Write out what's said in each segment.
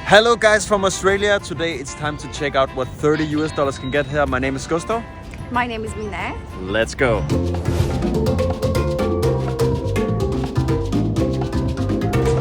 Hello guys from Australia. Today it's time to check out what $30 can get here. My name is Gusto. My name is Mine. Let's go.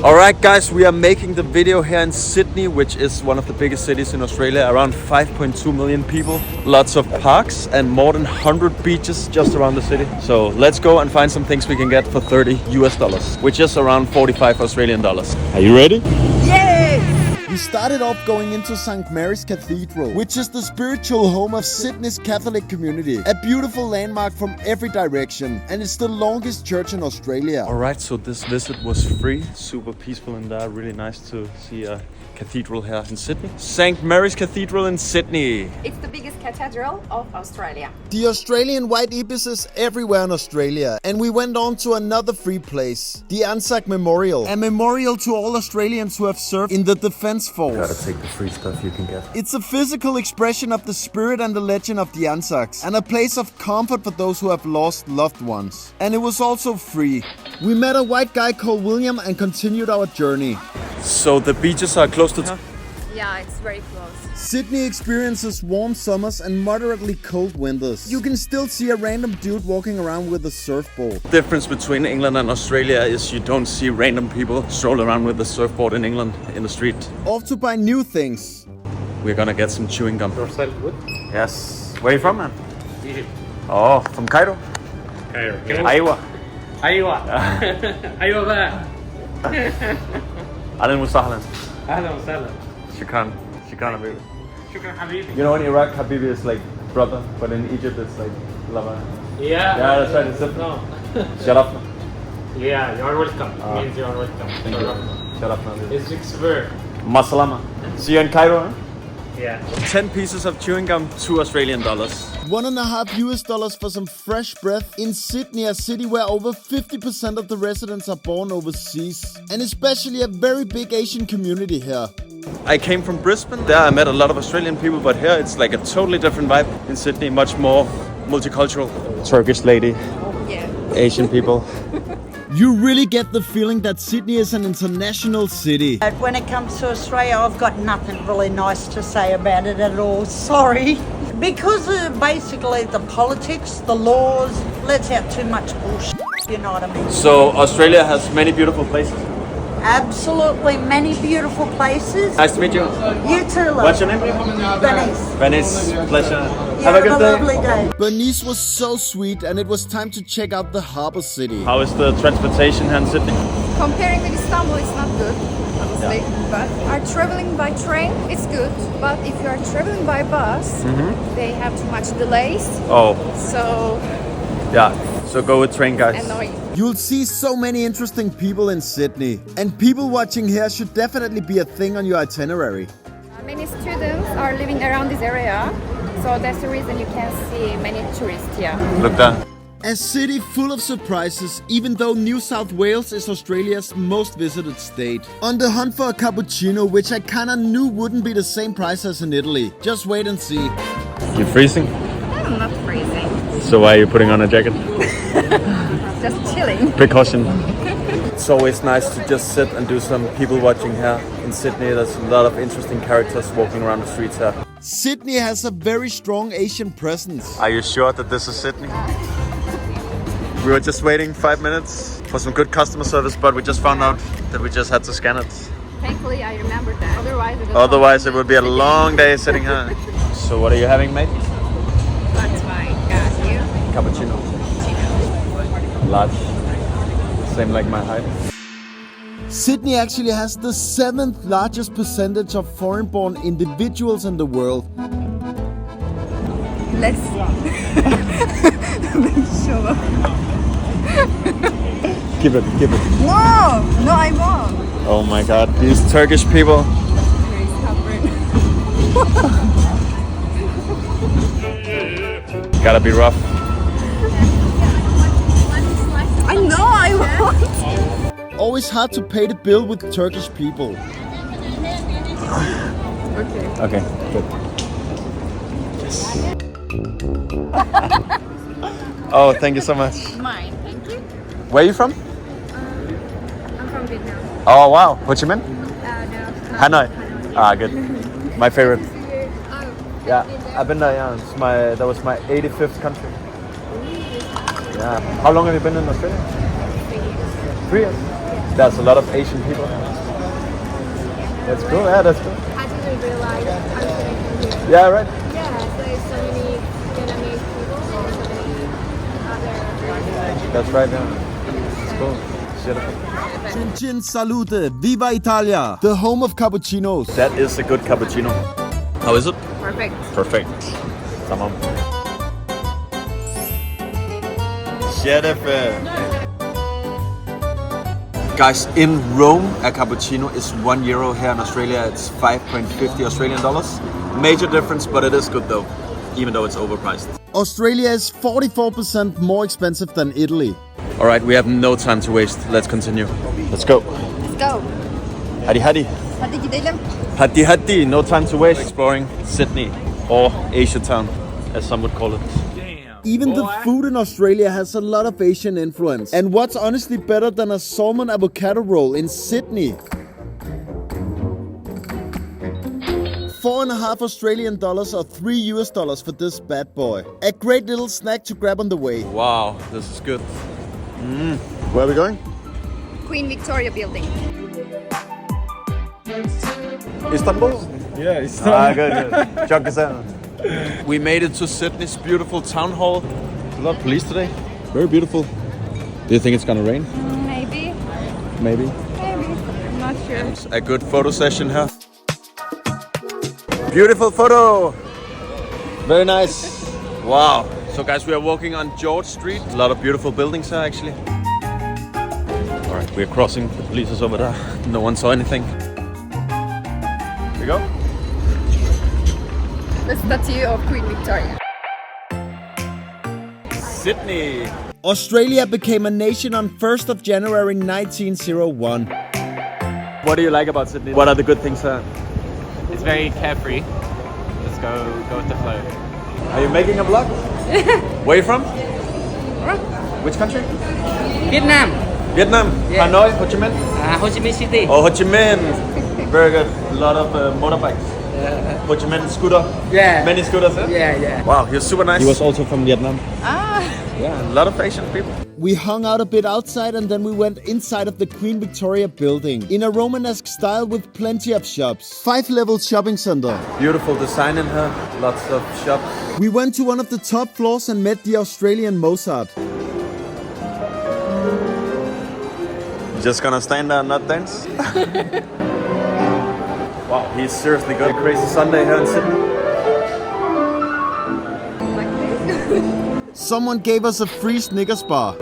Alright guys, we are making the video here in Sydney, which is one of the biggest cities in Australia. Around 5.2 million people, lots of parks and more than 100 beaches just around the city. So let's go and find some things we can get for $30, which is around 45 Australian dollars. Are you ready? Yay! We started off going into St. Mary's Cathedral, which is the spiritual home of Sydney's Catholic community. A beautiful landmark from every direction, and it's the longest church in Australia. Alright, so this visit was free, super peaceful in there, really nice to see a cathedral here in Sydney. St. Mary's Cathedral in Sydney. It's the biggest cathedral of Australia. The Australian white ibis is everywhere in Australia, and we went on to another free place, the Anzac Memorial, a memorial to all Australians who have served in the Defence Force. Gotta take the free stuff you can get. It's a physical expression of the spirit and the legend of the Anzacs, and a place of comfort for those who have lost loved ones. And it was also free. We met a white guy called William and continued our journey. So the beaches are close to town? Yeah, it's very close. Sydney experiences warm summers and moderately cold winters. You can still see a random dude walking around with a surfboard. The difference between England and Australia is you don't see random people stroll around with a surfboard in England in the street. Off to buy new things. We're gonna get some chewing gum. Yourself good? Yes. Where are you from, man? Egypt. Oh, from Cairo? Cairo. Iowa. ايوه ايوه بقى أهلا وسهلا. اهلا وسهلا Shukran. Shukran, habibi. شكرا حبيبي. You know in Iraq, habibi is like brother, but in Egypt it's like lover. Yeah. Yeah, that's right. It's different. No. Sharafna. Yeah, you're welcome. Means you're welcome. Thank you. Sharafna. It's expert. Masalama. See you in Cairo, huh? Yeah. 10 pieces of chewing gum, $2 Australian. $1.50 for some fresh breath in Sydney, a city where over 50% of the residents are born overseas, and especially a very big Asian community here. I came from Brisbane. There I met a lot of Australian people, but here it's like a totally different vibe. In Sydney, much more multicultural. Turkish lady, Yeah. Asian people. You really get the feeling that Sydney is an international city. But when it comes to Australia, I've got nothing really nice to say about it at all. Sorry. Because of basically the politics, the laws, lets out too much bullshit, you know what I mean? So Australia has many beautiful places. Absolutely many beautiful places. Nice to meet you. You too, love. What's your name? Bernice. Venice. Pleasure. You Have a good day. lovely day. Bernice was so sweet, and it was time to check out the harbour city. How is the transportation here in Sydney? Comparing with Istanbul, it's not good, honestly. But are traveling by train, it's good. But if you are traveling by bus, they have too much delays. Oh, So yeah. So go with train, guys. annoying. You'll see so many interesting people in Sydney, and people watching here should definitely be a thing on your itinerary. Many students are living around this area, so that's the reason you can see many tourists here. Look there. A city full of surprises, even though New South Wales is Australia's most visited state. On the hunt for a cappuccino, which I kinda knew wouldn't be the same price as in Italy. Just wait and see. You freezing? I'm not freezing, So why are you putting on a jacket? just chilling. Precaution. It's always nice to just sit and do some people watching here in Sydney. There's a lot of interesting characters walking around the streets here. Sydney has a very strong Asian presence. Are you sure that this is Sydney? We were just waiting 5 minutes for some good customer service, but we just found out that we just had to scan it. Thankfully, I remembered that. Otherwise, it would be a long day sitting here. So what are you having, mate? That's fine. Got you. Cappuccino. Large. Same like my height. Sydney actually has the 7th largest percentage of foreign-born individuals in the world. Let's make sure. Keep it, keep it. No, no, I won't. Oh my god, these Turkish people. Very stubborn. Gotta be rough. I know I won't. Always hard to pay the bill with Turkish people. Okay. Okay, good. Yes. Oh, thank you so much. Mine, thank you. Where are you from? I'm from Vietnam. Oh wow, Ho Chi Minh? No. Hanoi. Ah, good. My favorite. Yeah, I've been there. Yeah, that was my 85th country. Yeah. How long have you been in Australia? 3 years. There's a lot of Asian people. That's cool. Yeah, that's cool. I didn't realize I was going to come here. Yeah, right. Yeah, so many Vietnamese people and so many other. That's right. Yeah. It's cool. Chin chin salute, viva Italia, the home of cappuccinos. That is a good cappuccino. How is it? Perfect. Perfect. Tamam. Guys, in Rome, a cappuccino is €1. Here in Australia, it's 5.50 Australian dollars. Major difference, but it is good though, even though it's overpriced. Australia is 44% more expensive than Italy. All right, we have no time to waste. Let's continue. Let's go. Let's go. Hadi hadi. Hadi gidelim. Hadi hadi. No time to waste. Exploring Sydney, or Asia Town, as some would call it. Even the food in Australia has a lot of Asian influence. And what's honestly better than a salmon avocado roll in Sydney? $4.5 Australian dollars or $3 for this bad boy. A great little snack to grab on the way. Wow, this is good. Where are we going? Queen Victoria building. Istanbul? Yeah, it's Good. Çok güzel. We made it to Sydney's beautiful town hall. A lot of police today. Very beautiful. Do you think it's gonna rain? Maybe. Maybe. Maybe. I'm not sure. A good photo session here. Beautiful photo. Very nice. Wow. So guys, we are walking on George Street. A lot of beautiful buildings here actually. All right, we're crossing. The police is over there. No one saw anything. Here we go. The statue of Queen Victoria. Sydney. Australia became a nation on 1st of January 1901. What do you like about Sydney? What are the good things here? It's very carefree. Let's go with the flow. Are you making a vlog? Where are you from? Which country? Vietnam, Vietnam. Yeah. Hanoi, Ho Chi Minh. Ho Chi Minh City. Oh, Ho Chi Minh. Very good. A lot of motorbikes. Ho Chi Minh scooter. Yeah. Many scooters. Huh? Yeah. Wow, he was super nice. He was also from Vietnam. Ah. Yeah, a lot of Asian people. We hung out a bit outside and then we went inside of the Queen Victoria building in a Romanesque style with plenty of shops. 5-level shopping center. Beautiful design in here. Lots of shops. We went to one of the top floors and met the Australian Mozart. Just gonna stand there and not dance? Wow, he's seriously good. A crazy Sunday here in Sydney. Like this. Someone gave us a free Snickers bar.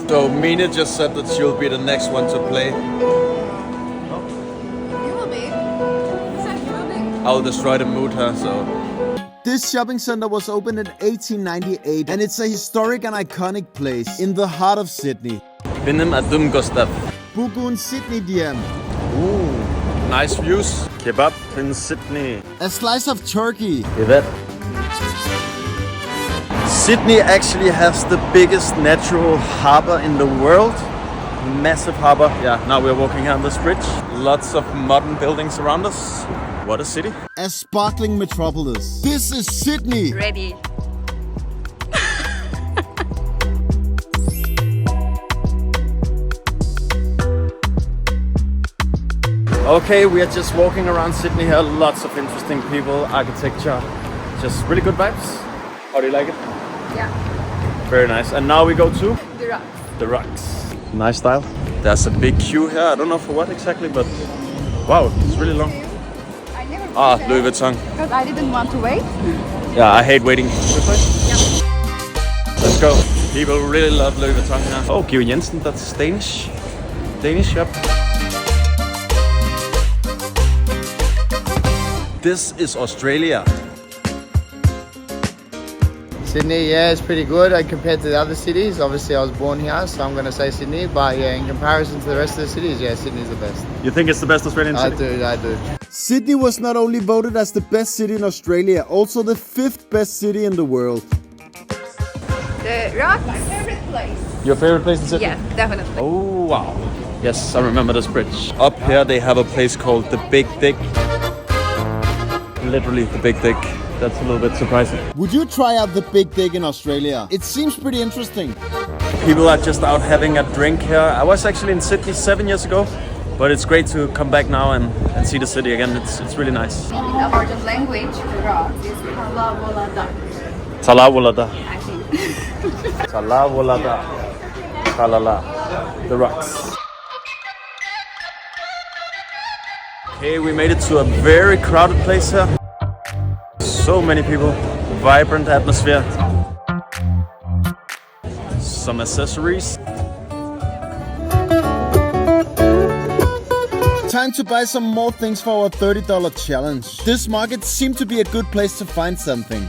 So Mina just said that she'll be the next one to play. You will be. You said you will be. I'll destroy the mood here, so. This shopping center was opened in 1898 and it's a historic and iconic place in the heart of Sydney. Benim adım Gustav. Bugün Sydney diem. Ooh, nice views. Kebab in Sydney. A slice of turkey. Evet. Sydney actually has the biggest natural harbor in the world. Massive harbor. Yeah, now we're walking here on this bridge. Lots of modern buildings around us. What a city. A sparkling metropolis. This is Sydney. Ready. Okay, we are just walking around Sydney here. Lots of interesting people, architecture. Just really good vibes. How do you like it? Yeah. Very nice. And now we go to The rock. the rocks. Nice style. There's a big queue here. I don't know for what exactly, but wow, it's really long. I never been Ah, there Louis Vuitton. because I didn't want to wait. Yeah, I hate waiting. Let's go. People really love Louis Vuitton here. Oh, Georg Jensen, that's Danish. Danish shop. This is Australia. Sydney, yeah, it's pretty good compared to the other cities. Obviously, I was born here, so I'm going to say Sydney. But yeah, in comparison to the rest of the cities, yeah, Sydney's the best. You think it's the best Australian city? I do. Sydney was not only voted as the best city in Australia, also the 5th best city in the world. The rock, my favorite place. Your favorite place in Sydney? Yeah, definitely. Oh, wow. Yes, I remember this bridge. Up here they have a place called the Big Dick. Literally the Big Dick. That's a little bit surprising. Would you try out the Big Dick in Australia? It seems pretty interesting. People are just out having a drink here. I was actually in Sydney 7 years ago, but it's great to come back now and see the city again. It's really nice. In our language, rock is Talawalada, Talawalada. I think. Talawalada. Talala. The rocks. Okay, we made it to a very crowded place here. So many people, vibrant atmosphere. Some accessories. Time to buy some more things for our $30 challenge. This market seemed to be a good place to find something.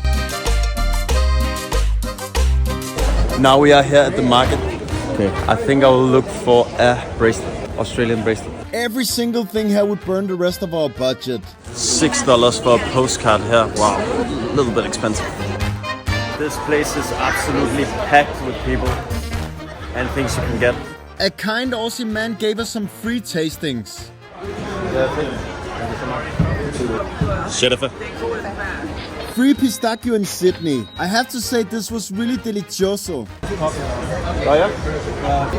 Now we are here at the market. Okay, I think I will look for a bracelet, Australian bracelet. Every single thing here would burn the rest of our budget. $6 for a postcard here. Wow, a little bit expensive. This place is absolutely packed with people and things you can get. A kind Aussie man gave us some free tastings. Jennifer. Free pistachio in Sydney. I have to say this was really delicioso. Oh yeah?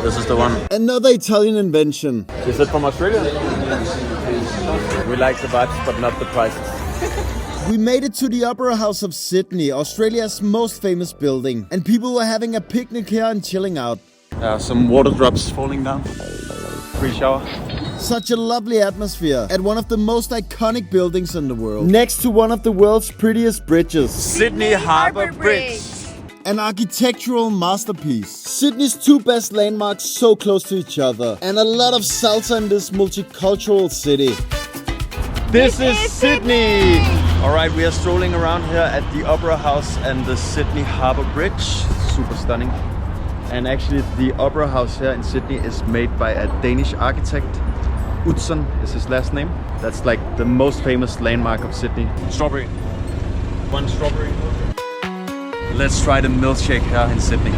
This is the one. Another Italian invention. Is it from Australia? We like the vibes, but not the prices. We made it to the Opera House of Sydney, Australia's most famous building. And people were having a picnic here and chilling out. Some water drops falling down. Free shower. Such a lovely atmosphere at one of the most iconic buildings in the world. Next to one of the world's prettiest bridges. Sydney Harbour Bridge. An architectural masterpiece. Sydney's two best landmarks so close to each other. And a lot of salsa in this multicultural city. This is Sydney! Alright, we are strolling around here at the Opera House and the Sydney Harbour Bridge. Super stunning. And actually the Opera House here in Sydney is made by a Danish architect. Utzon is his last name. That's like the most famous landmark of Sydney. Strawberry. One strawberry. Let's try the milkshake here in Sydney.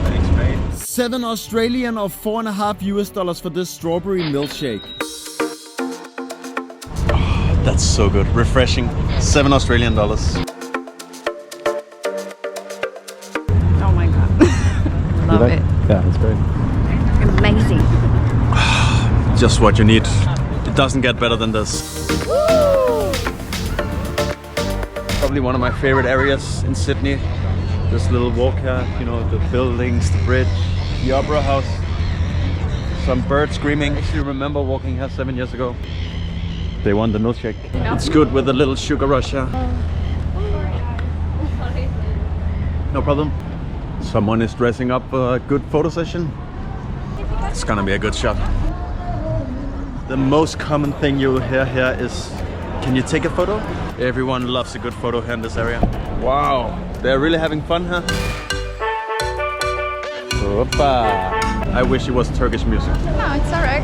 Thanks, mate. $7 Australian or $4.50 for this strawberry milkshake. That's so good. Refreshing. $7 Australian. Oh my god. Love it. Yeah, it's great. Amazing. Just what you need. It doesn't get better than this. Probably one of my favorite areas in Sydney. This little walk here, you know, the buildings, the bridge, the Opera House. Some birds screaming. I actually remember walking here 7 years ago. They want the milkshake. It's good with a little sugar rush here. No problem. Someone is dressing up for a good photo session. It's gonna be a good shot. The most common thing you'll hear here is, can you take a photo? Everyone loves a good photo here in this area. Wow, they're really having fun here. Opa. I wish it was Turkish music. No, it's alright.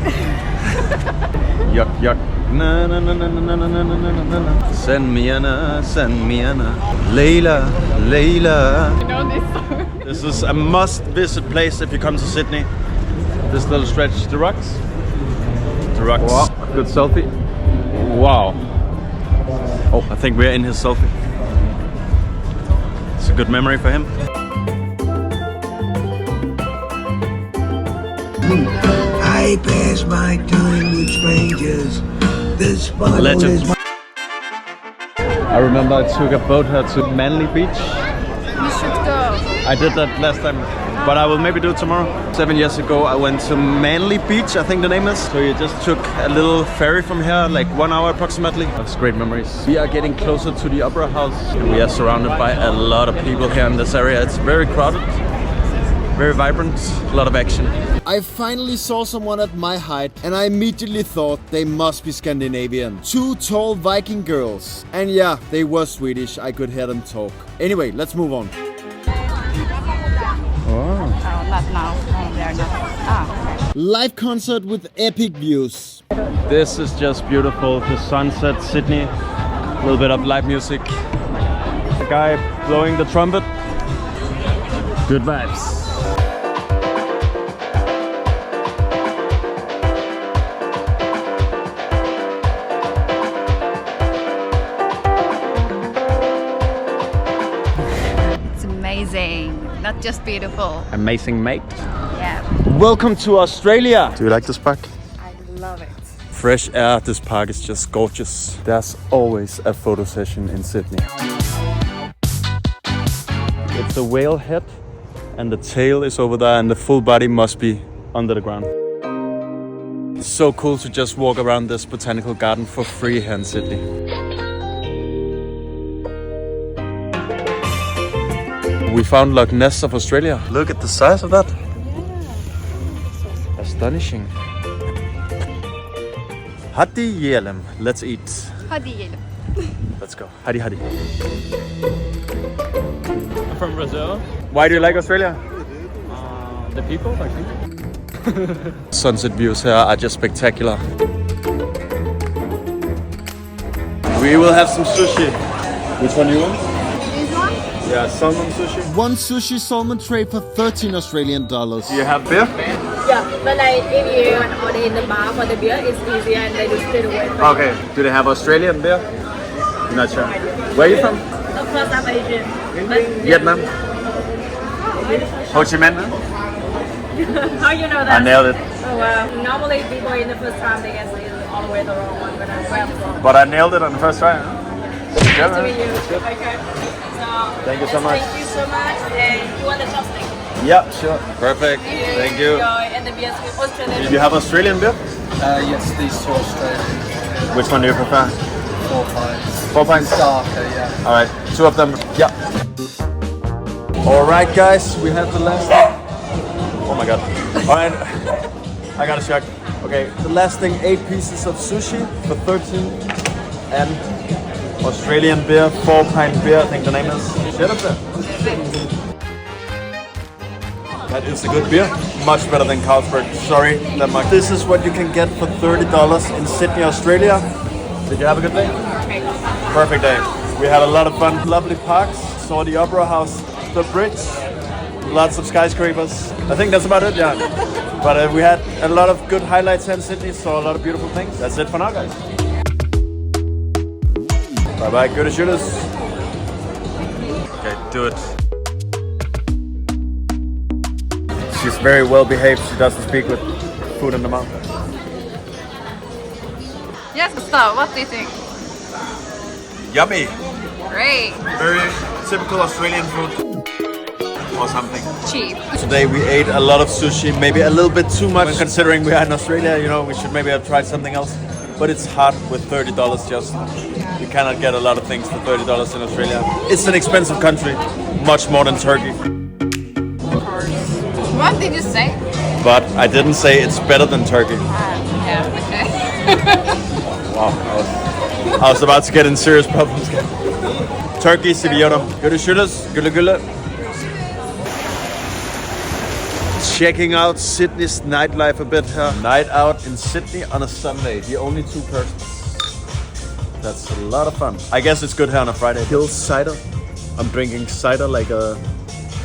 Yuck, yuck. Na na na na na na na na na na na. Send me Anna, send me Anna. Layla, Layla. You know this song. This is a must-visit place if you come to Sydney. This little stretch, the rocks. The rocks. Wow. Good selfie. Wow. Oh, I think we're in his selfie. It's a good memory for him. I pass my time with strangers. This bottle Legend. is I remember I took a boat here to Manly Beach. You should go. I did that last time, but I will maybe do it tomorrow. 7 years ago I went to Manly Beach, I think the name is. So you just took a little ferry from here, like 1 hour approximately. That's great memories. We are getting closer to the Opera House. We are surrounded by a lot of people here in this area. It's very crowded, very vibrant, a lot of action. I finally saw someone at my height and I immediately thought they must be Scandinavian. Two tall Viking girls. And yeah, they were Swedish, I could hear them talk. Anyway, let's move on. Oh, not now. Oh, they are not. Ah. Live concert with epic views. This is just beautiful. The sunset, Sydney. A little bit of live music. A guy blowing the trumpet. Good vibes. It's amazing, not just beautiful. Amazing, mate. Yeah, Welcome to Australia. Do you like this park? I love it. Fresh air, this park is just gorgeous. There's always a photo session in Sydney. It's a whale head and the tail is over there and the full body must be under the ground. It's so cool to just walk around this botanical garden for free here in Sydney. We found Loch Ness of Australia. Look at the size of that. Astonishing. Hadi yiyelim. Let's eat. Hadi yiyelim. Let's go. Hadi hadi. I'm from Brazil. Why do you like Australia? The people, I think. Sunset views here are just spectacular. We will have some sushi. Which one do you want? This one? Yeah, salmon sushi. One sushi salmon tray for 13 Australian dollars. Do you have beer? Yeah, but like if you want to order in the bar for the beer, it's easier and they do straight away. Okay. Do they have Australian beer? I'm not sure. Where are you from? Of course, I'm Asian. Vietnam. Ho Chi Minh? Huh? How you know I that? nailed it. Oh wow. Normally people in the first time they get all the way the wrong one, but I'm wrong. But I nailed it on the first try. Huh? Nice to meet you. Okay. So, Thank you so much. Thank you so much. And you want the chopstick? Yeah, sure. Perfect. Thank you. Enjoy. And the beers with Australian. Do you have Australian beer? Yes, these two Australian. Which one do you prefer? 4 pints. 4 pints? Darker, yeah. All right, 2 of them. Yeah. All right, guys, we have the last. Oh my god. All right, I got a shock. Okay, the last thing: 8 pieces of sushi for 13, and Australian beer, 4-pint beer. I think the name is. Shut up there. That is a good beer. Much better than Carlsberg. Sorry, Denmark. This is what you can get for $30 in Sydney, Australia. Did you have a good day? Perfect day. We had a lot of fun. Lovely parks. Saw the Opera House, the bridge, lots of skyscrapers. I think that's about it, yeah. But we had a lot of good highlights here in Sydney. Saw a lot of beautiful things. That's it for now, guys. Bye-bye. Go to shooters. Okay, do it. She's very well behaved. She doesn't speak with food in the mouth. Yes, Gustav, what do you think? Yummy. Great. Very typical Australian food. Or something. Cheap. Today we ate a lot of sushi, maybe a little bit too much considering we are in Australia, you know, we should maybe have tried something else. But it's hard with $30 just. You cannot get a lot of things for $30 in Australia. It's an expensive country, much more than Turkey. What did you say? But I didn't say it's better than Turkey. Yeah, okay. Wow, I was about to get in serious problems. Turkey, seviyorum. Görüşürüz. Güle güle. Checking out Sydney's nightlife a bit here. Night out in Sydney on a Sunday. The only 2 persons. That's a lot of fun. I guess it's good here on a Friday. Hill cider. I'm drinking cider like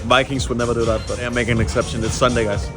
Vikings would never do that, but I'm making an exception. It's Sunday, guys.